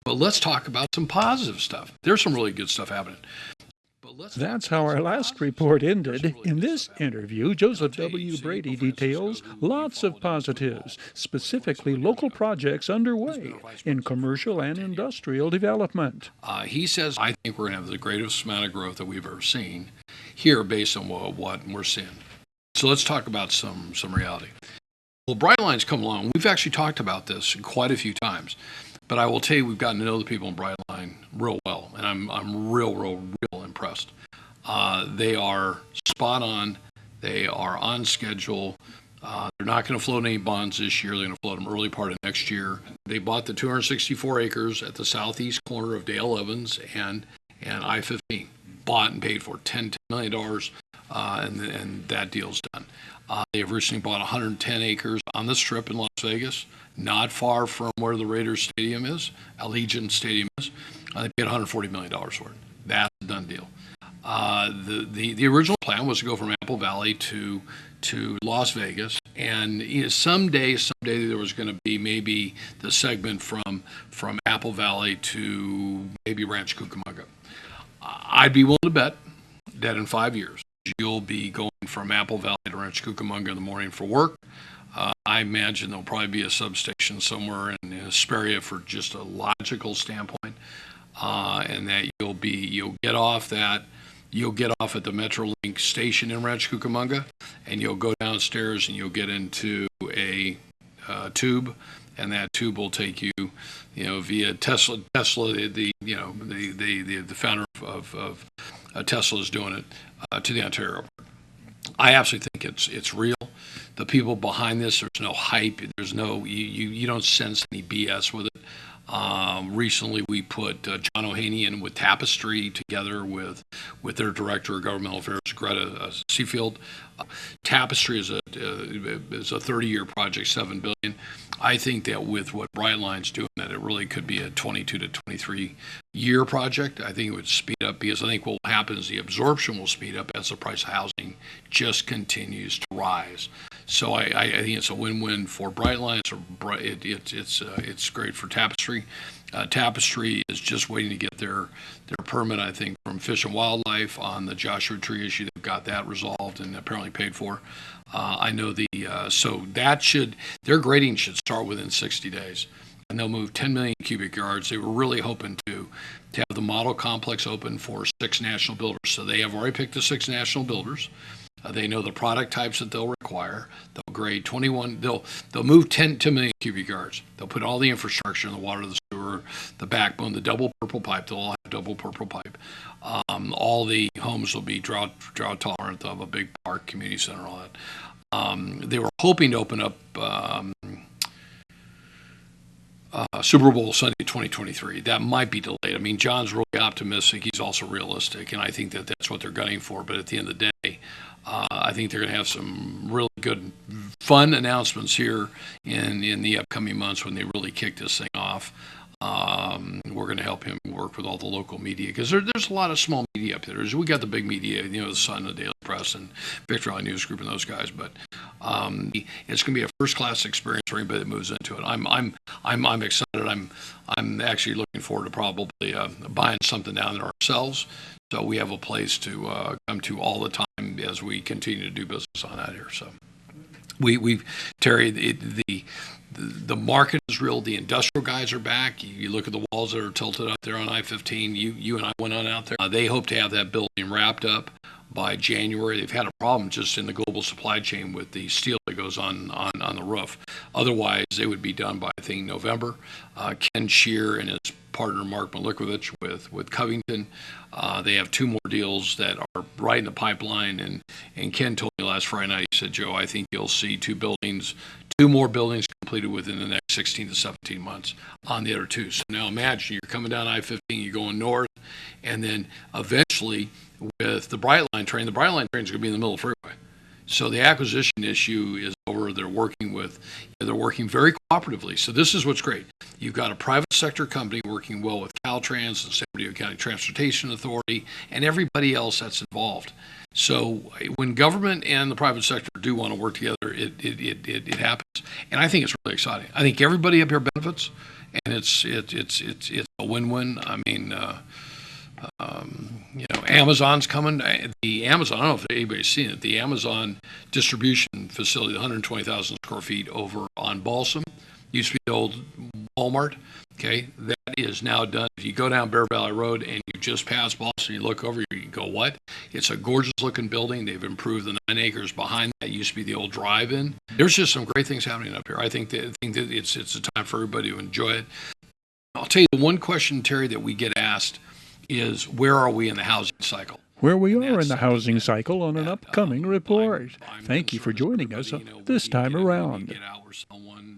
But let's talk about some positive stuff. There's some really good stuff happening. That's how our last report ended. In this interview, Joseph W. Brady details lots of positives, specifically local projects underway in commercial and industrial development. He says, I think we're going to have the greatest amount of growth that we've ever seen here based on what we're seeing. So let's talk about some reality. Well, Brightline's come along. We've actually talked about this quite a few times. But I will tell you, we've gotten to know the people in Brightline real well, and I'm real impressed. They are spot on. They are on schedule. They're not going to float any bonds this year. They're going to float them early part of next year. They bought the 264 acres at the southeast corner of Dale Evans and I-15. Bought and paid for $10 million, and that deal's done. They have recently bought 110 acres on the Strip in Las Vegas, not far from where the Raiders Stadium is, Allegiant Stadium is. They paid $140 million for it. That's a done deal. The original plan was to go from Apple Valley to Las Vegas, and someday there was going to be maybe the segment from Apple Valley to maybe Ranch Cucamonga. I'd be willing to bet that in 5 years you'll be going from Apple Valley to Ranch Cucamonga in the morning for work. I imagine there'll probably be a substation somewhere in Hesperia for just a logical standpoint, and that you'll get off at the Metrolink station in Ranch Cucamonga, and you'll go downstairs and you'll get into a tube, and that tube will take you, via Tesla. The founder of Tesla is doing it to the Ontario Airport. I absolutely think it's real. The people behind this, there's no hype. There's no you don't sense any BS with it. Recently, we put John O'Hanian with Tapestry together with their director of governmental affairs, Greta Seafield. Tapestry is a 30-year project, $7 billion. I think that with what Brightline's doing, that it really could be a 22 to 23-year project. I think it would speed up, because I think what will happen is the absorption will speed up as the price of housing just continues to rise. So I think it's a win-win for Brightline. It's great for Tapestry. Tapestry is just waiting to get their permit, I think, from Fish and Wildlife on the Joshua Tree issue. They've got that resolved and apparently paid for. I know so their grading should start within 60 days, and they'll move 10 million cubic yards. They were really hoping to have the model complex open for 6 national builders. So they have already picked the 6 national builders. They know the product types that they'll require. They'll grade 21. They'll move 10 million cubic yards. They'll put all the infrastructure in the water, the sewer, the backbone, the double purple pipe. They'll all have double purple pipe. All the homes will be drought tolerant. They'll have a big park, community center, all that. They were hoping to open up Super Bowl Sunday 2023. That might be delayed. I mean, John's really optimistic. He's also realistic, and I think that that's what they're gunning for. But at the end of the day, I think they're going to have some really good, fun announcements here in the upcoming months when they really kick this thing off. We're going to help him work with all the local media, because there's a lot of small media up there. We got the big media, the Sun, the Daily Press, and Victory Line News Group, and those guys. But it's going to be a first-class experience for anybody that moves into it. I'm excited. I'm actually looking forward to probably buying something down there ourselves, so we have a place to come to all the time as we continue to do business on that here. So Terry, the market is real. The industrial guys are back. You look at the walls that are tilted up there on I-15. You and I went on out there. They hope to have that building wrapped up by January. They've had a problem just in the global supply chain with the steel that goes on the roof. Otherwise, they would be done by, I think, November. Ken Shear and his partner Mark Malikowicz with Covington, they have 2 more deals that are right in the pipeline. And Ken told me last Friday night, he said, Joe, I think you'll see 2 more buildings completed within the next 16 to 17 months on the other 2. So now imagine you're coming down I-15, you're going north, and then eventually with the Brightline train is going to be in the middle of the freeway. So the acquisition issue is over. They're working very cooperatively. So this is what's great. You've got a private sector company working well with Caltrans and San Bernardino County Transportation Authority and everybody else that's involved. So when government and the private sector do want to work together, it happens. And I think it's really exciting. I think everybody up here benefits. and it's a win-win. I mean, Amazon's coming. The Amazon, I don't know if anybody's seen it. The Amazon distribution facility, 120,000 square feet over on Balsam, used to be the old Walmart. Okay, that is now done. If you go down Bear Valley Road and you just pass Boston, you look over, you go, what? It's a gorgeous looking building. They've improved the 9 acres behind that. It used to be the old drive-in. There's just some great things happening up here. I think that it's a time for everybody to enjoy it. I'll tell you the one question, Terry, that we get asked is, where are we in the housing cycle? Where we are in the housing cycle on an upcoming report. Thank you for joining us this time around. Get out where someone